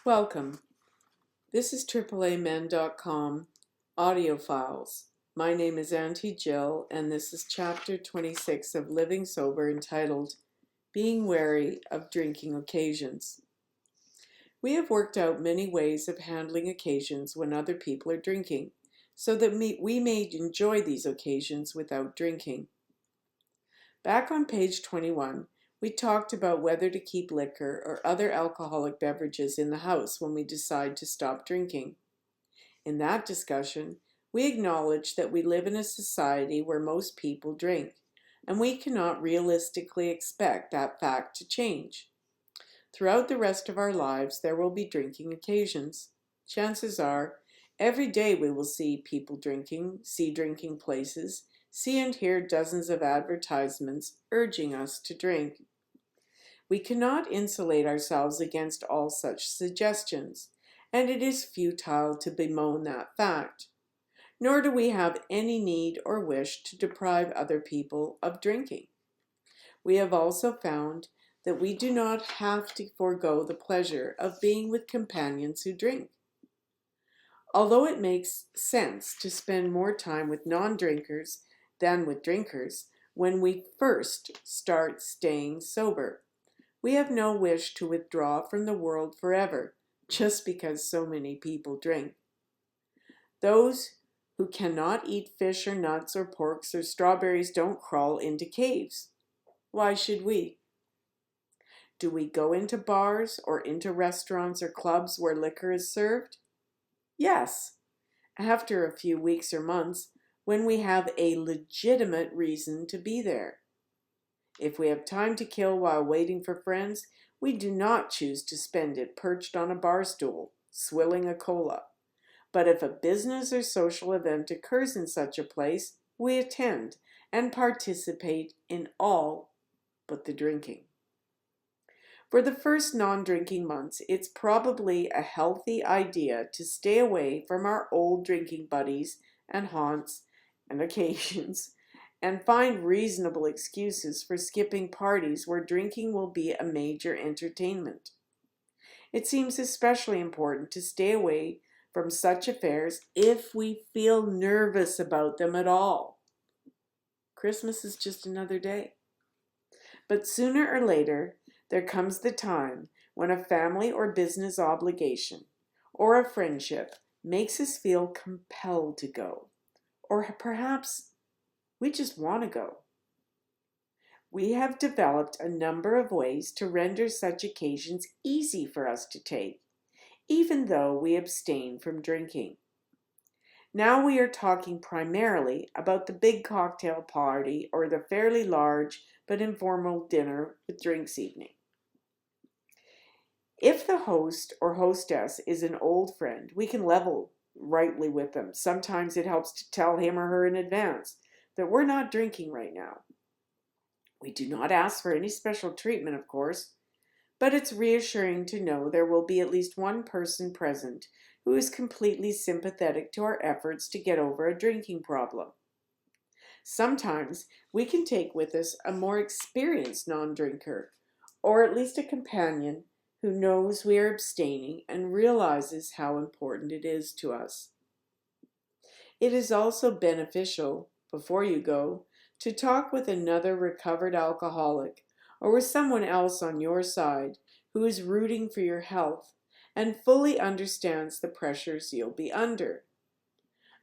Welcome. This is AAAmen.com audio files. My name is Auntie Jill, and this is chapter 26 of Living Sober, entitled Being Wary of Drinking Occasions. We have worked out many ways of handling occasions when other people are drinking, so that we may enjoy these occasions without drinking. Back on page 21, we talked about whether to keep liquor or other alcoholic beverages in the house when we decide to stop drinking. In that discussion, we acknowledged that we live in a society where most people drink, and we cannot realistically expect that fact to change. Throughout the rest of our lives, there will be drinking occasions. Chances are, every day we will see people drinking, see drinking places, see and hear dozens of advertisements urging us to drink. We cannot insulate ourselves against all such suggestions, and it is futile to bemoan that fact. Nor do we have any need or wish to deprive other people of drinking. We have also found that we do not have to forego the pleasure of being with companions who drink. Although it makes sense to spend more time with non-drinkers than with drinkers when we first start staying sober, we have no wish to withdraw from the world forever just because so many people drink. Those who cannot eat fish or nuts or porks or strawberries don't crawl into caves. Why should we? Do we go into bars or into restaurants or clubs where liquor is served? Yes, after a few weeks or months, when we have a legitimate reason to be there. If we have time to kill while waiting for friends, we do not choose to spend it perched on a bar stool, swilling a cola. But if a business or social event occurs in such a place, we attend and participate in all but the drinking. For the first non-drinking months, it's probably a healthy idea to stay away from our old drinking buddies and haunts and occasions, and find reasonable excuses for skipping parties where drinking will be a major entertainment. It seems especially important to stay away from such affairs if we feel nervous about them at all. Christmas is just another day. But sooner or later, there comes the time when a family or business obligation or a friendship makes us feel compelled to go, or perhaps we just want to go. We have developed a number of ways to render such occasions easy for us to take, even though we abstain from drinking. Now we are talking primarily about the big cocktail party or the fairly large but informal dinner with drinks evening. If the host or hostess is an old friend, we can level rightly with them. Sometimes it helps to tell him or her in advance that we're not drinking right now. We do not ask for any special treatment, of course, but it's reassuring to know there will be at least one person present who is completely sympathetic to our efforts to get over a drinking problem. Sometimes we can take with us a more experienced non-drinker, or at least a companion who knows we are abstaining and realizes how important it is to us. It is also beneficial, before you go, to talk with another recovered alcoholic or with someone else on your side who is rooting for your health and fully understands the pressures you'll be under.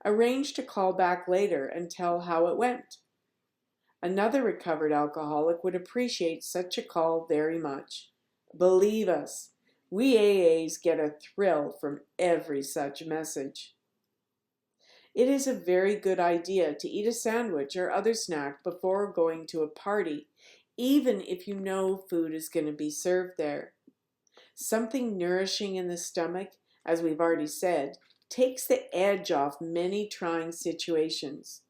Arrange to call back later and tell how it went. Another recovered alcoholic would appreciate such a call very much. Believe us, we AAs get a thrill from every such message. It is a very good idea to eat a sandwich or other snack before going to a party, even if you know food is going to be served there. Something nourishing in the stomach, as we've already said, takes the edge off many trying situations.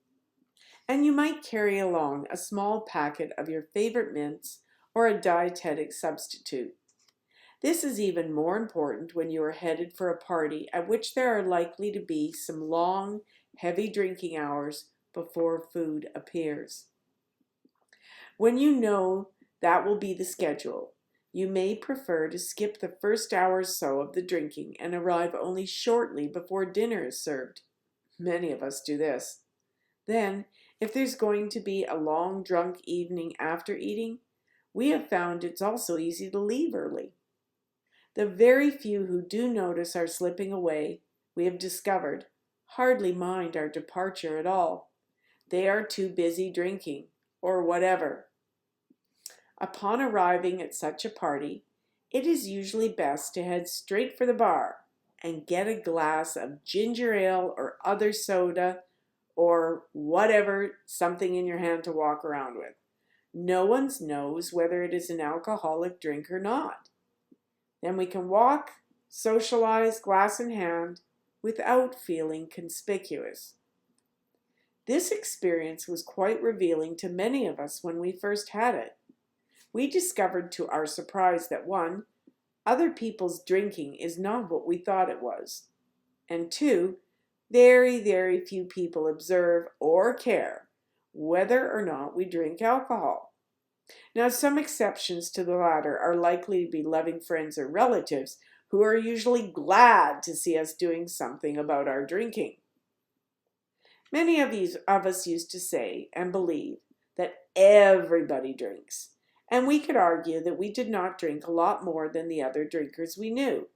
And you might carry along a small packet of your favorite mints or a dietetic substitute. This is even more important when you are headed for a party at which there are likely to be some long, heavy drinking hours before food appears. When you know that will be the schedule, You may prefer to skip the first hour or so of the drinking and arrive only shortly before dinner is served. Many of us do this. Then, if there's going to be a long drunk evening after eating, we have found it's also easy to leave early. The very few who do notice our slipping away, we have discovered, hardly mind our departure at all. They are too busy drinking, or whatever. Upon arriving at such a party, it is usually best to head straight for the bar and get a glass of ginger ale or other soda or whatever, something in your hand to walk around with. No one knows whether it is an alcoholic drink or not. Then we can walk, socialize, glass in hand, without feeling conspicuous. This experience was quite revealing to many of us when we first had it. We discovered to our surprise that 1, other people's drinking is not what we thought it was, and 2, very, very few people observe or care whether or not we drink alcohol. Now, some exceptions to the latter are likely to be loving friends or relatives who are usually glad to see us doing something about our drinking. Many of us used to say and believe that everybody drinks, and we could argue that we did not drink a lot more than the other drinkers we knew.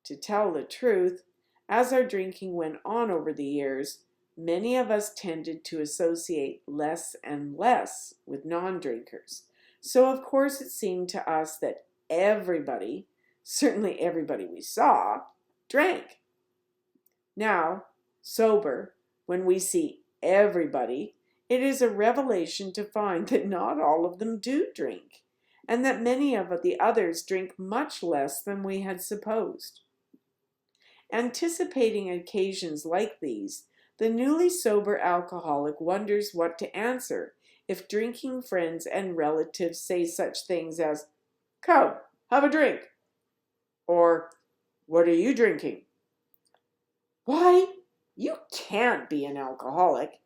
To tell the truth, as our drinking went on over the years, many of us tended to associate less and less with non-drinkers. So of course it seemed to us that everybody, certainly everybody we saw, drank. Now, sober, when we see everybody, it is a revelation to find that not all of them do drink, and that many of the others drink much less than we had supposed. Anticipating occasions like these, the newly sober alcoholic wonders what to answer if drinking friends and relatives say such things as, "Come, have a drink," or "What are you drinking?" "Why, you can't be an alcoholic."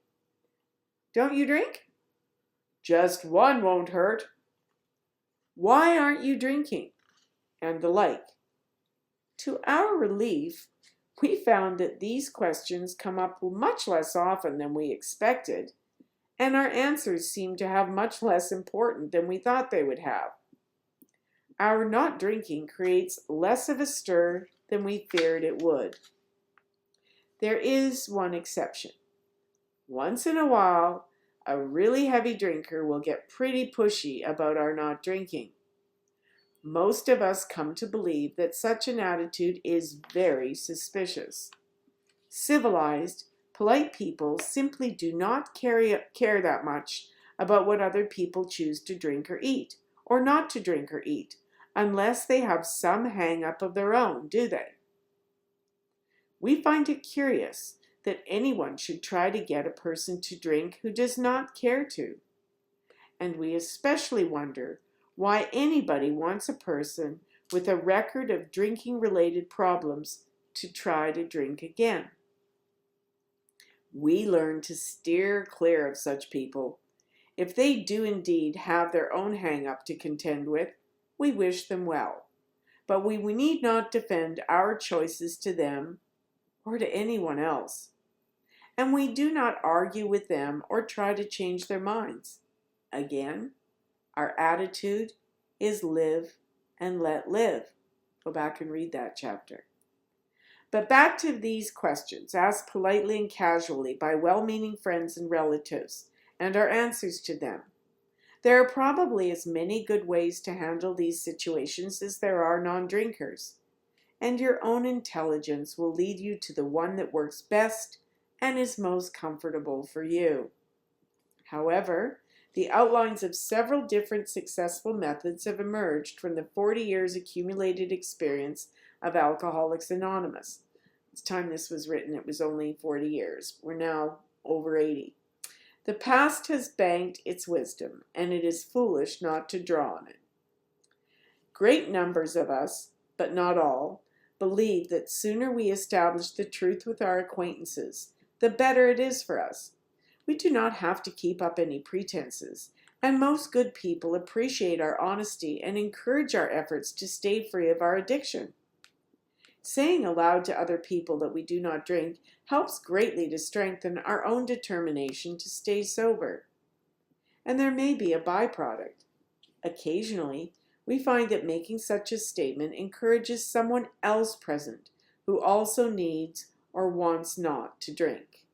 "Don't you drink?" "Just one won't hurt." "Why aren't you drinking?" And the like. To our relief, we found that these questions come up much less often than we expected, and our answers seem to have much less importance than we thought they would have. Our not drinking creates less of a stir than we feared it would. There is one exception. Once in a while, a really heavy drinker will get pretty pushy about our not drinking. Most of us come to believe that such an attitude is very suspicious. Civilized, polite people simply do not care that much about what other people choose to drink or eat, or not to drink or eat, unless they have some hang-up of their own, do they? We find it curious that anyone should try to get a person to drink who does not care to. And we especially wonder why anybody wants a person with a record of drinking-related problems to try to drink again. We learn to steer clear of such people. If they do indeed have their own hang-up to contend with, we wish them well. But we need not defend our choices to them or to anyone else. And we do not argue with them or try to change their minds. Again, our attitude is live and let live. Go back and read that chapter. But back to these questions, asked politely and casually by well-meaning friends and relatives, and our answers to them. There are probably as many good ways to handle these situations as there are non-drinkers, and your own intelligence will lead you to the one that works best and is most comfortable for you. However, the outlines of several different successful methods have emerged from the 40 years accumulated experience of Alcoholics Anonymous. It's time this was written, it was only 40 years. We're now over 80. The past has banked its wisdom, and it is foolish not to draw on it. Great numbers of us, but not all, believe that sooner we establish the truth with our acquaintances, the better it is for us. We do not have to keep up any pretenses, And most good people appreciate our honesty and encourage our efforts to stay free of our addiction. Saying aloud to other people that we do not drink helps greatly to strengthen our own determination to stay sober. And there may be a byproduct. Occasionally, we find that making such a statement encourages someone else present who also needs or wants not to drink.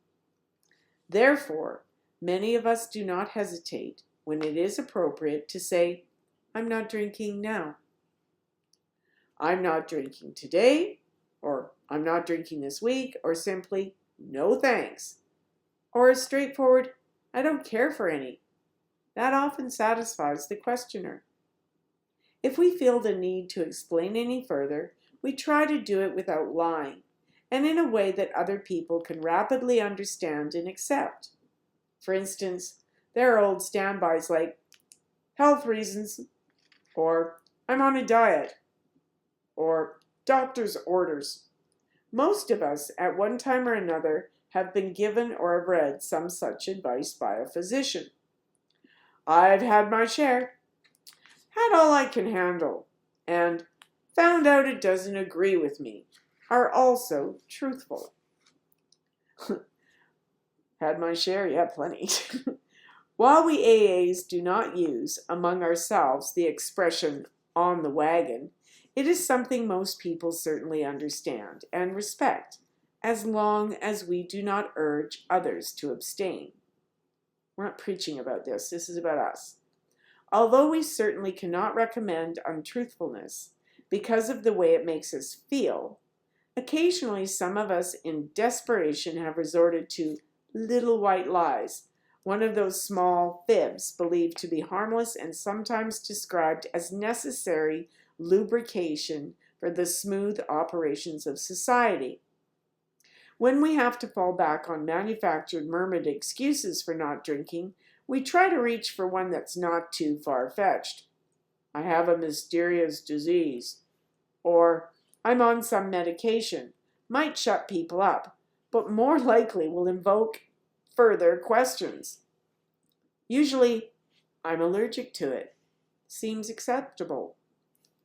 Therefore, many of us do not hesitate when it is appropriate to say, "I'm not drinking now." "I'm not drinking today," or "I'm not drinking this week," or simply, "No thanks," or a straightforward, "I don't care for any." That often satisfies the questioner. If we feel the need to explain any further, we try to do it without lying, and in a way that other people can rapidly understand and accept. For instance, there are old standbys like, "Health reasons," or "I'm on a diet," or "doctor's orders." Most of us, at one time or another, have been given or have read some such advice by a physician. "I've had my share," "had all I can handle," and "found out it doesn't agree with me" are also truthful. Had my share? Yeah, plenty. While we AAs do not use among ourselves the expression "on the wagon," it is something most people certainly understand and respect, as long as we do not urge others to abstain. We're not preaching about this. This is about us. Although we certainly cannot recommend untruthfulness because of the way it makes us feel, occasionally some of us in desperation have resorted to little white lies, one of those small fibs believed to be harmless and sometimes described as necessary lubrication for the smooth operations of society. When we have to fall back on manufactured murmured excuses for not drinking, we try to reach for one that's not too far-fetched. "I have a mysterious disease," or "I'm on some medication," might shut people up, but more likely will invoke further questions. Usually, "I'm allergic to it," seems acceptable.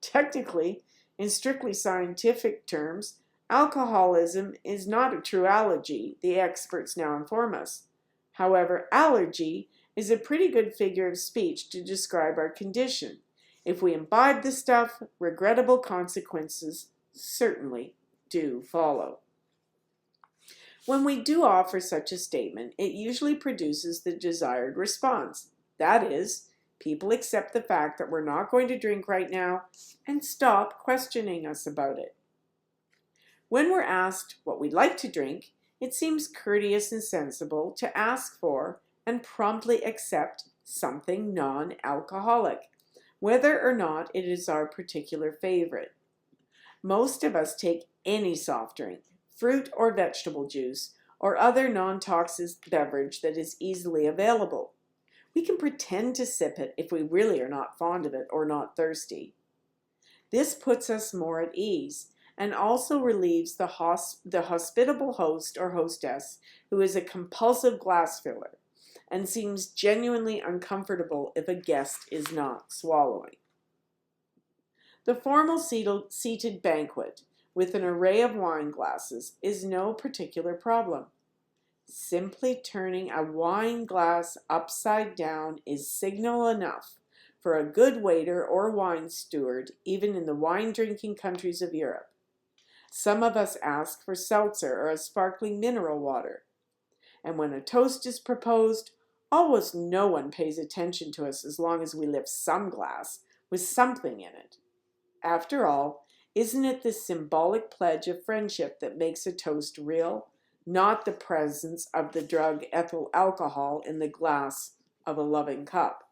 Technically, in strictly scientific terms, alcoholism is not a true allergy, the experts now inform us. However, allergy is a pretty good figure of speech to describe our condition. If we imbibe the stuff, regrettable consequences certainly do follow. When we do offer such a statement, it usually produces the desired response. That is, people accept the fact that we're not going to drink right now and stop questioning us about it. When we're asked what we'd like to drink, it seems courteous and sensible to ask for and promptly accept something non-alcoholic, whether or not it is our particular favorite. Most of us take any soft drink, fruit or vegetable juice, or other non-toxic beverage that is easily available. We can pretend to sip it if we really are not fond of it or not thirsty. This puts us more at ease and also relieves the hospitable host or hostess who is a compulsive glass filler and seems genuinely uncomfortable if a guest is not swallowing. The formal seated banquet with an array of wine glasses is no particular problem. Simply turning a wine glass upside down is signal enough for a good waiter or wine steward, even in the wine-drinking countries of Europe. Some of us ask for seltzer or a sparkling mineral water. And when a toast is proposed, almost no one pays attention to us as long as we lift some glass with something in it. After all, isn't it this symbolic pledge of friendship that makes a toast real, not the presence of the drug ethyl alcohol in the glass of a loving cup?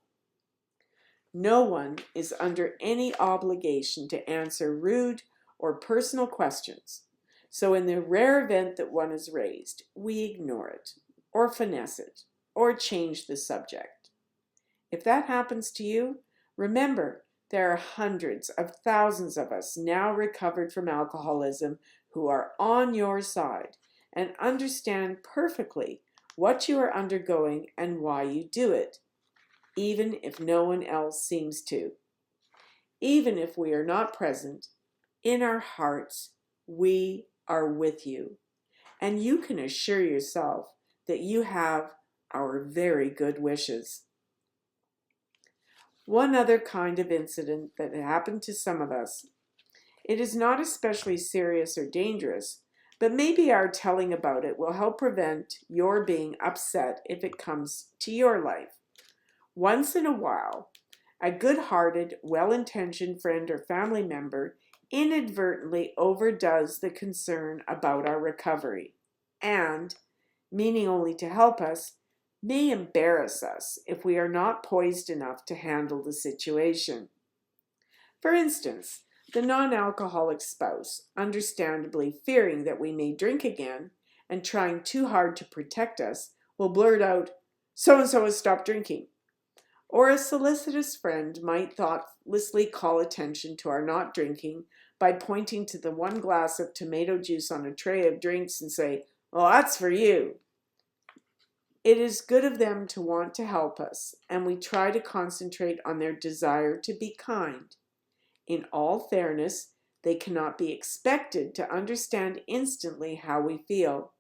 No one is under any obligation to answer rude or personal questions, so in the rare event that one is raised, we ignore it, or finesse it, or change the subject. If that happens to you, remember there are hundreds of thousands of us now recovered from alcoholism who are on your side and understand perfectly what you are undergoing and why you do it. even if no one else seems to. Even if we are not present, in our hearts, we are with you. And you can assure yourself that you have our very good wishes. One other kind of incident that happened to some of us. It is not especially serious or dangerous, but maybe our telling about it will help prevent your being upset if it comes to your life. Once in a while, a good-hearted, well-intentioned friend or family member inadvertently overdoes the concern about our recovery and, meaning only to help us, may embarrass us if we are not poised enough to handle the situation. For instance, the non-alcoholic spouse, understandably fearing that we may drink again and trying too hard to protect us, will blurt out, "So-and-so has stopped drinking." Or a solicitous friend might thoughtlessly call attention to our not drinking by pointing to the one glass of tomato juice on a tray of drinks and say, "Well, that's for you." It is good of them to want to help us, and we try to concentrate on their desire to be kind. In all fairness, they cannot be expected to understand instantly how we feel.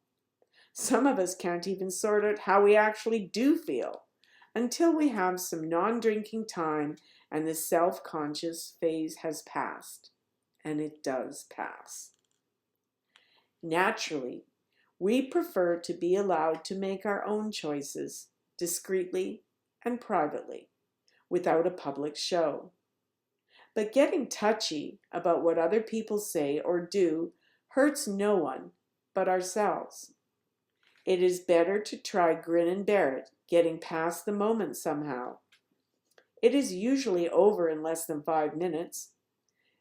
Some of us can't even sort out how we actually do feel until we have some non-drinking time and the self-conscious phase has passed. And it does pass. Naturally, we prefer to be allowed to make our own choices, discreetly and privately, without a public show. But getting touchy about what other people say or do hurts no one but ourselves. It is better to try grin and bear it, getting past the moment somehow. It is usually over in less than 5 minutes.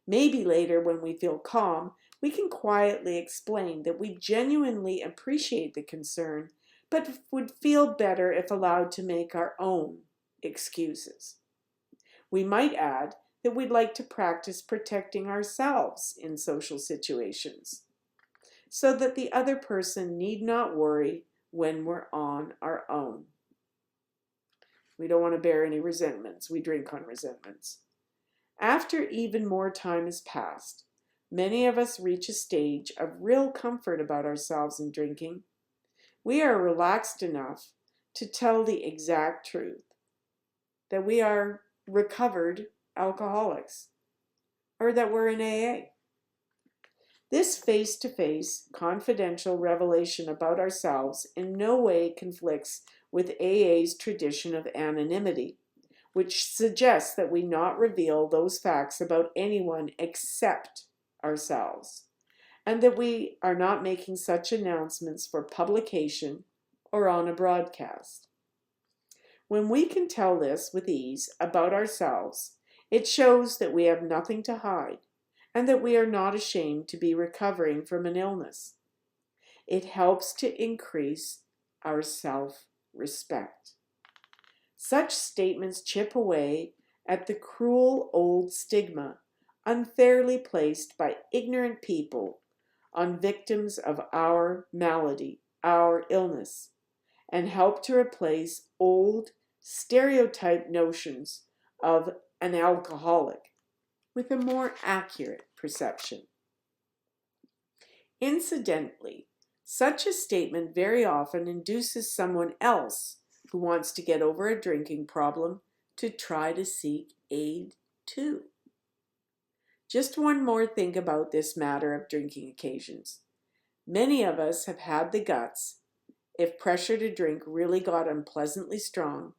Maybe later, when we feel calm, we can quietly explain that we genuinely appreciate the concern, but would feel better if allowed to make our own excuses. We might add that we'd like to practice protecting ourselves in social situations, so that the other person need not worry when we're on our own. We don't want to bear any resentments. We drink on resentments. After even more time has passed, many of us reach a stage of real comfort about ourselves in drinking. We are relaxed enough to tell the exact truth, that we are recovered alcoholics, or that we're in AA. This face-to-face, confidential revelation about ourselves in no way conflicts with AA's tradition of anonymity, which suggests that we not reveal those facts about anyone except ourselves, and that we are not making such announcements for publication or on a broadcast. When we can tell this with ease about ourselves, it shows that we have nothing to hide, and that we are not ashamed to be recovering from an illness. It helps to increase our self-respect. Such statements chip away at the cruel old stigma unfairly placed by ignorant people on victims of our malady, our illness, and help to replace old stereotyped notions of an alcoholic with a more accurate perception. Incidentally, such a statement very often induces someone else who wants to get over a drinking problem to try to seek aid too. Just one more thing about this matter of drinking occasions. Many of us have had the guts, if pressure to drink really got unpleasantly strong,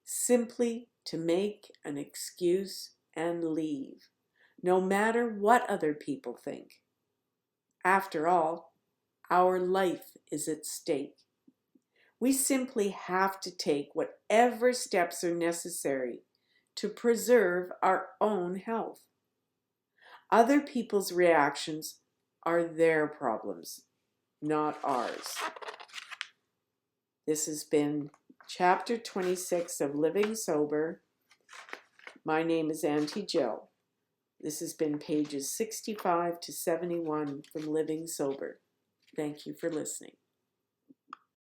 simply to make an excuse and leave, no matter what other people think. After all, our life is at stake. We simply have to take whatever steps are necessary to preserve our own health. Other people's reactions are their problems, not ours. This has been Chapter 26 of Living Sober. My name is Auntie Jill. This has been pages 65 to 71 from Living Sober. Thank you for listening.